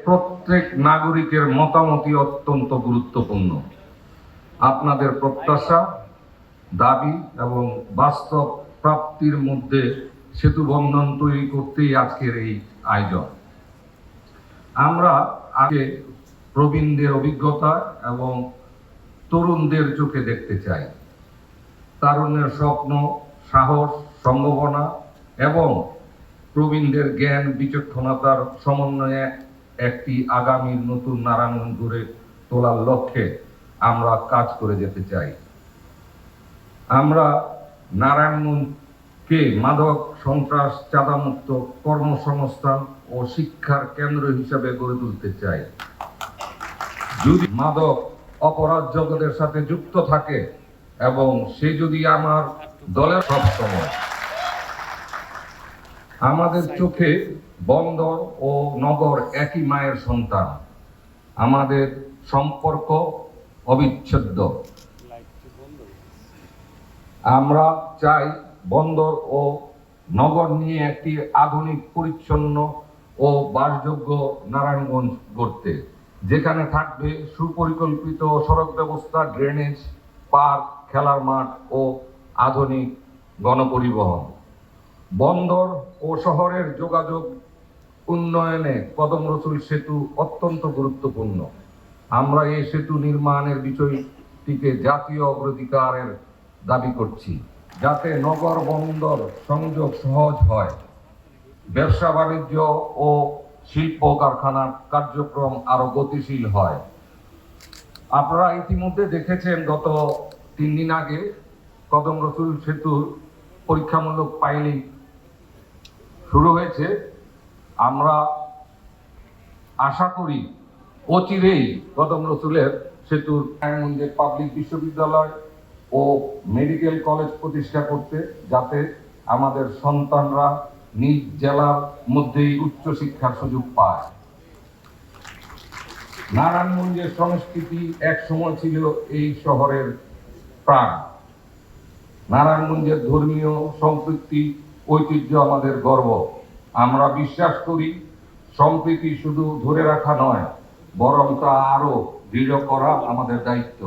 প্রত্যেক নাগরিকের মতামতই অত্যন্ত গুরুত্বপূর্ণ। আপনাদের প্রত্যাশা, দাবি এবং বাস্তব প্রাপ্তির মধ্যে সেতু বন্ধন তৈরি করতেই আজকের এই আয়োজন। আমরা আগে প্রবীণদের অভিজ্ঞতা এবং তরুণদের চোখে দেখতে চাই। তারুণ্যের স্বপ্ন, সাহস, সম্ভাবনা এবং প্রবীণদের জ্ঞান বিচক্ষণতার সমন্বয়ে একটি আগামীর নতুন নারায়ণগঞ্জ গড়ে তোলার লক্ষ্যে আমরা কাজ করে যেতে চাই। আমরা নারায়ণগঞ্জকে মাদক, সন্ত্রাস, চাঁদামুক্ত, কর্মসংস্থান ও শিক্ষার কেন্দ্র হিসাবে গড়ে তুলতে চাই। যদি মাদক অপরাধ জগতের সাথে যুক্ত থাকে এবং সে যদি আমার দলের সব সময় আমাদের চোখে বন্দর ও নগর একই মায়ের সন্তান, আমাদের সম্পর্ক অবিচ্ছেদ্য। আমরা চাই বন্দর ও নগর নিয়ে একটি আধুনিক, পরিচ্ছন্ন ও বাসযোগ্য নারায়ণগঞ্জ গড়তে, যেখানে থাকবে সুপরিকল্পিত সড়ক ব্যবস্থা, ড্রেনেজ, পার্ক, খেলার মাঠ ও আধুনিক গণপরিবহন। বন্দর ও শহরের যোগাযোগ উন্নয়নে কদম রসুল সেতু অত্যন্ত গুরুত্বপূর্ণ। আমরা এই সেতু নির্মাণের বিষয়টিকে জাতীয় অগ্রাধিকারের দাবি করছি, যাতে নগর বন্দর সংযোগ সহজ হয়, ব্যবসা বাণিজ্য ও শিল্প কারখানার কার্যক্রম আরো গতিশীল হয়। আপনারা ইতিমধ্যে দেখেছেন, গত 3 দিন আগে কদম রসুল সেতুর পরীক্ষামূলক পাইলিং শুরু হয়েছে। আমরা আশা করি অচিরেই কদম রসুলের সেতুর নারায়ণগঞ্জে পাবলিক বিশ্ববিদ্যালয় ও মেডিকেল কলেজ প্রতিষ্ঠা করতে, যাতে আমাদের সন্তানরা নিজ জেলার মধ্যেই উচ্চশিক্ষার সুযোগ পায়। নারায়ণগঞ্জের সংস্কৃতি এক সময় ছিল এই শহরের প্রাণ। নারায়ণগঞ্জের ধর্মীয় সম্প্রীতি, ঐতিহ্য আমাদের গর্ব। আমরা বিশ্বাস করি সম্প্রীতি শুধু ধরে রাখা নয়, বরং তা আরো দৃঢ় করা আমাদের দায়িত্ব।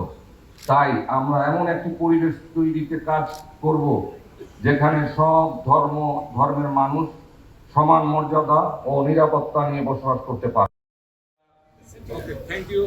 তাই আমরা এমন একটি পরিবেশ তৈরিতে কাজ করব, যেখানে সব ধর্মের মানুষ সমান মর্যাদা ও নিরাপত্তা নিয়ে বসবাস করতে পারে। Thank you.